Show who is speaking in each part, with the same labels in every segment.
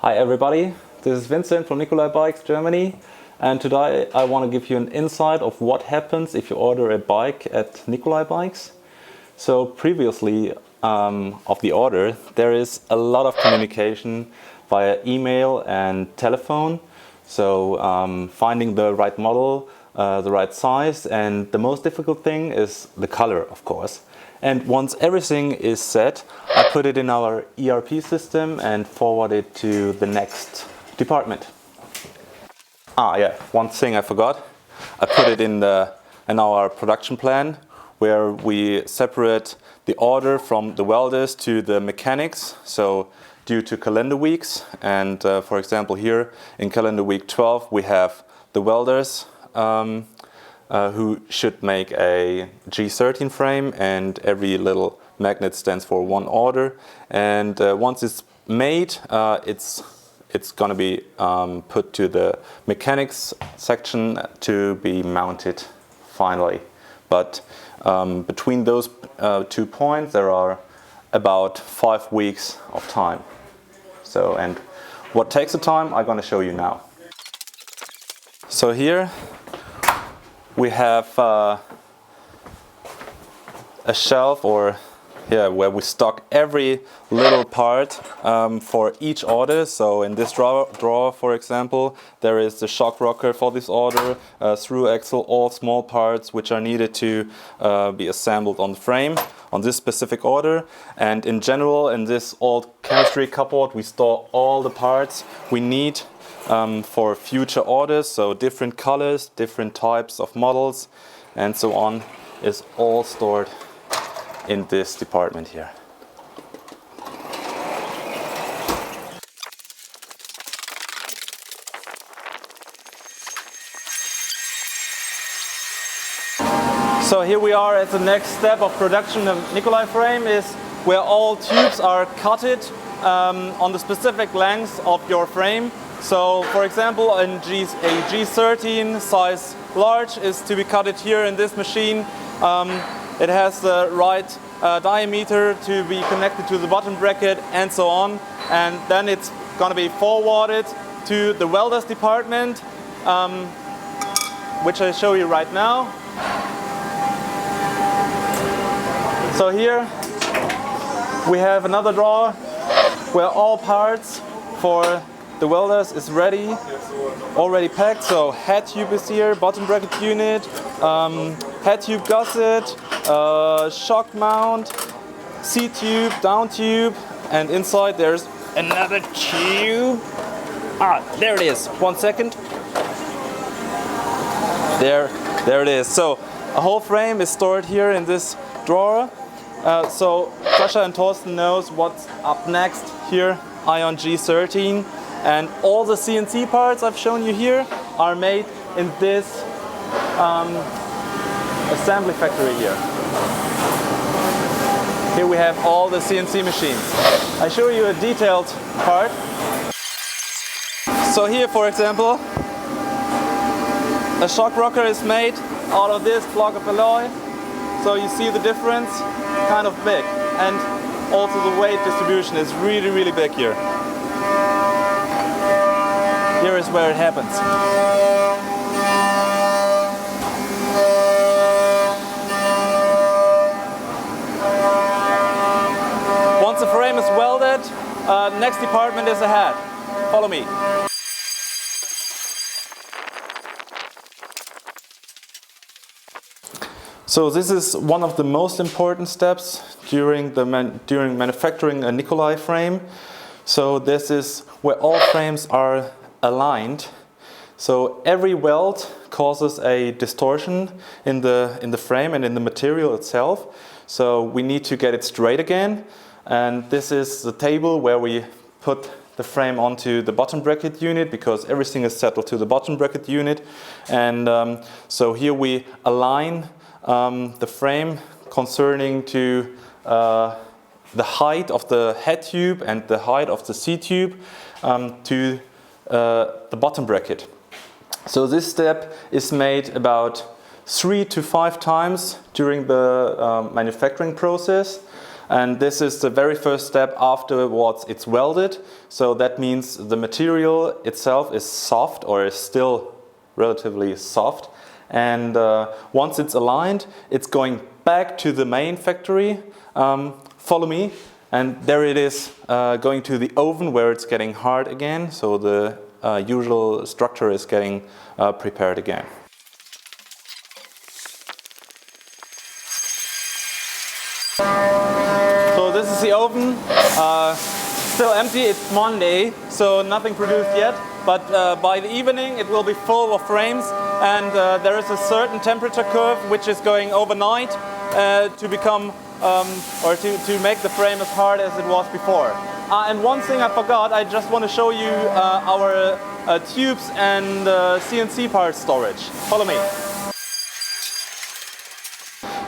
Speaker 1: Hi everybody, this is Vincent from NICOLAI Bikes, Germany, and today I want to give you an insight of what happens if you order a bike at NICOLAI Bikes. So previously of the order, there is a lot of communication via email and telephone. So finding the right model, the right size, and the most difficult thing is the color, of course. And once everything is set, I put it in our ERP system and forward it to the next department. One thing I forgot. I put it in our production plan, where we separate the order from the welders to the mechanics. So due to calendar weeks, and for example here in calendar week 12 we have the welders who should make a G13 frame, and every little magnet stands for one order. And once it's made, it's going to be put to the mechanics section to be mounted finally. But between those 2 points there are about 5 weeks of time. So, and what takes the time I'm going to show you now. So here we have a shelf, where we stock every little part for each order. So in this drawer, for example, there is the shock rocker for this order, through axle, all small parts which are needed to be assembled on the frame on this specific order. And in general, in this old chemistry cupboard, we store all the parts we need for future orders. So different colors, different types of models, and so on is all stored in this department here. So here we are at the next step of production of Nicolai frame, is where all tubes are cutted on the specific length of your frame. So for example, a G13 size large is to be cutted here in this machine. It has the right diameter to be connected to the bottom bracket and so on. And then it's going to be forwarded to the welders department, which I'll show you right now. So here we have another drawer where all parts for the welders is ready, already packed. So head tube is here, bottom bracket unit, head tube gusset, shock mount, C-tube, down tube, and inside there's another tube. There it is. 1 second. There it is. So a whole frame is stored here in this drawer. So Sasha and Thorsten knows what's up next here, Ion G13. And all the CNC parts I've shown you here are made in this assembly factory here. Here we have all the CNC machines. I show you a detailed part. So here, for example, a shock rocker is made out of this block of alloy. So you see the difference, kind of big. And also the weight distribution is really, really big here. Here is where it happens. Once the frame is welded, next department is ahead. Follow me. So this is one of the most important steps during manufacturing a Nicolai frame. So this is where all frames are aligned. So every weld causes a distortion in the frame and in the material itself. So we need to get it straight again. And this is the table where we put the frame onto the bottom bracket unit, because everything is settled to the bottom bracket unit. And so here we align the frame concerning to the height of the head tube and the height of the C-tube to the bottom bracket. So this step is made about 3 to 5 times during the manufacturing process. and this is the very first step. Afterwards it's welded, so that means the material itself is soft, or is still relatively soft, and once it's aligned, it's going back to the main factory. Follow me, and there it is, going to the oven where it's getting hard again, so the usual structure is getting prepared again. So this is the oven, still empty. It's Monday, so nothing produced yet, but by the evening it will be full of frames, and there is a certain temperature curve which is going overnight to become or to make the frame as hard as it was before. And one thing I forgot, I just want to show you our tubes and CNC part storage. Follow me.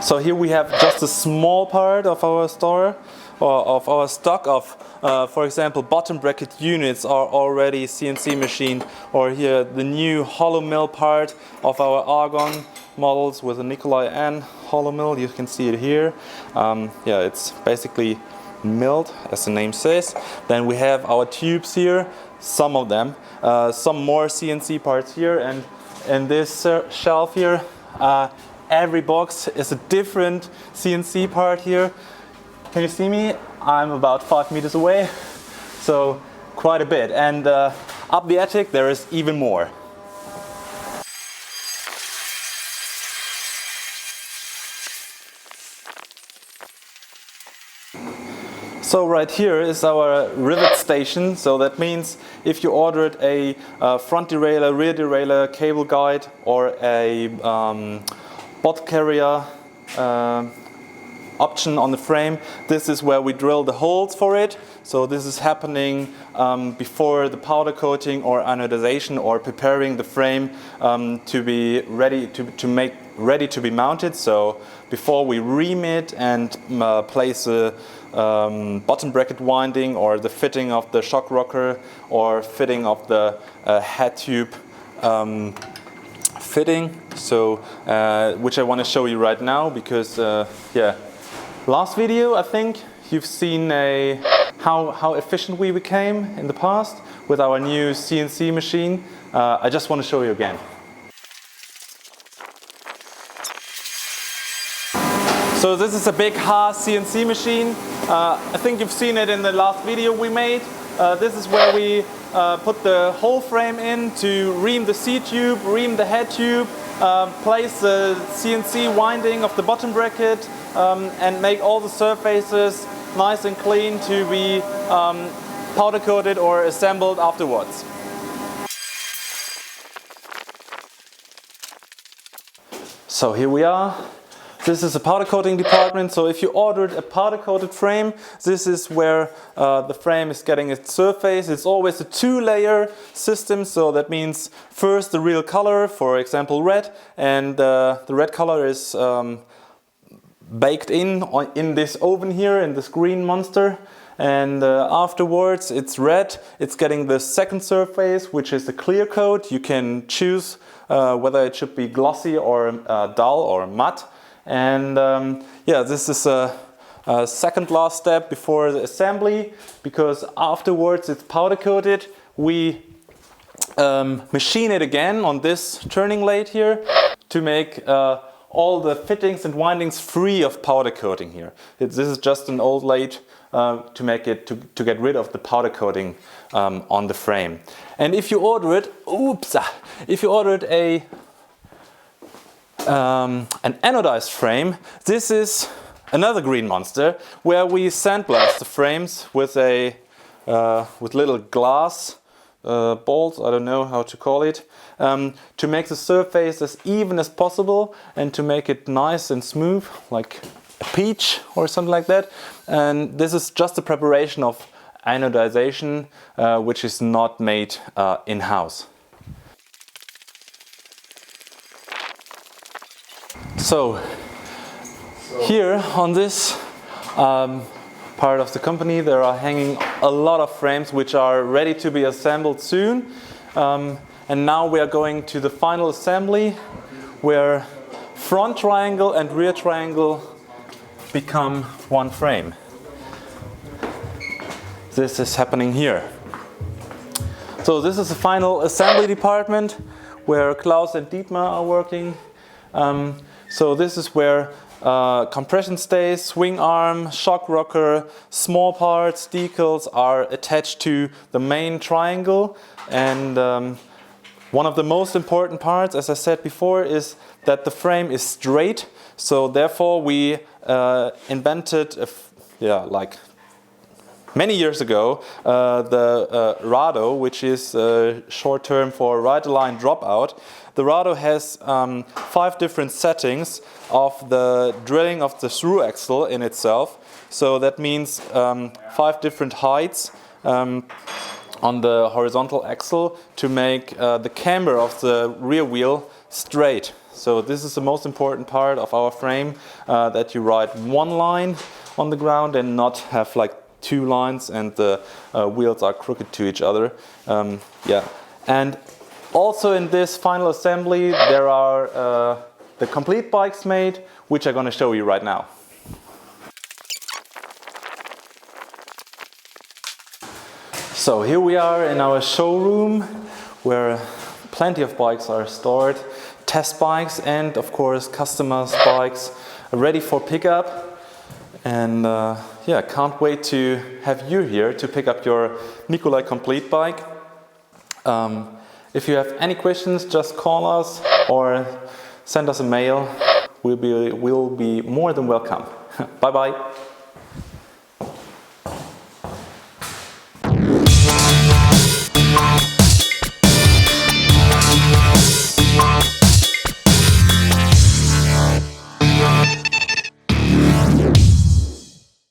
Speaker 1: So here we have just a small part of our store, or of our stock of, for example, bottom bracket units are already CNC machined, or here the new hollow mill part of our argon models with a Nicolai Rahmen hollow mill. You can see it here. Yeah, it's basically milled, as the name says. Then we have our tubes here, some of them, some more CNC parts here, and in this shelf here, every box is a different CNC part here. Can you see me? I'm about 5 meters away, so quite a bit. And up the attic there is even more. So right here is our rivet station. So that means if you ordered a front derailleur, rear derailleur, cable guide, or a bot carrier option on the frame, this is where we drill the holes for it. So this is happening before the powder coating or anodization, or preparing the frame to be ready to be mounted. So before we ream it and place a bottom bracket winding, or the fitting of the shock rocker, or fitting of the head tube fitting, so which I want to show you right now, because yeah, last video I think you've seen how efficient we became in the past with our new CNC machine. I just want to show you again. So this is a big Haas CNC machine. I think you've seen it in the last video we made. This is where we put the whole frame in to ream the C-tube, ream the head tube, place the CNC winding of the bottom bracket, and make all the surfaces nice and clean to be powder coated or assembled afterwards. So here we are. This is a powder coating department. So if you ordered a powder coated frame, this is where the frame is getting its surface. It's always a 2-layer system, so that means first the real color, for example red, and the red color is baked in this oven here, in this green monster, and afterwards it's red. It's getting the second surface, which is the clear coat. You can choose whether it should be glossy or dull or matte. And yeah, this is a second last step before the assembly, because afterwards it's powder coated. We machine it again on this turning lathe here to make all the fittings and windings free of powder coating here. This is just an old lathe to make it to get rid of the powder coating on the frame. And if you ordered, if you ordered an anodized frame, this is another green monster where we sandblast the frames with with little glass bolts, I don't know how to call it, to make the surface as even as possible and to make it nice and smooth, like a peach or something like that. And this is just a preparation of anodization, which is not made in-house. So here on this part of the company there are hanging a lot of frames which are ready to be assembled soon, and now we are going to the final assembly where front triangle and rear triangle become one frame. this is happening here. So this is the final assembly department where Klaus and Dietmar are working. So this is where compression stays, swing arm, shock rocker, small parts, decals are attached to the main triangle. And one of the most important parts, as I said before, is that the frame is straight. So therefore we invented, like many years ago, the RADO, which is short term for right align dropout. The RADO has 5 different settings of the drilling of the through axle in itself. So that means 5 different heights on the horizontal axle to make the camber of the rear wheel straight. So this is the most important part of our frame, that you ride one line on the ground and not have like 2 lines and the wheels are crooked to each other. And also in this final assembly there are the complete bikes made, which I'm going to show you right now. So here we are in our showroom where plenty of bikes are stored, test bikes and of course customers' bikes ready for pickup. And can't wait to have you here to pick up your Nicolai complete bike. If you have any questions, just call us or send us a mail. We'll be more than welcome. Bye bye.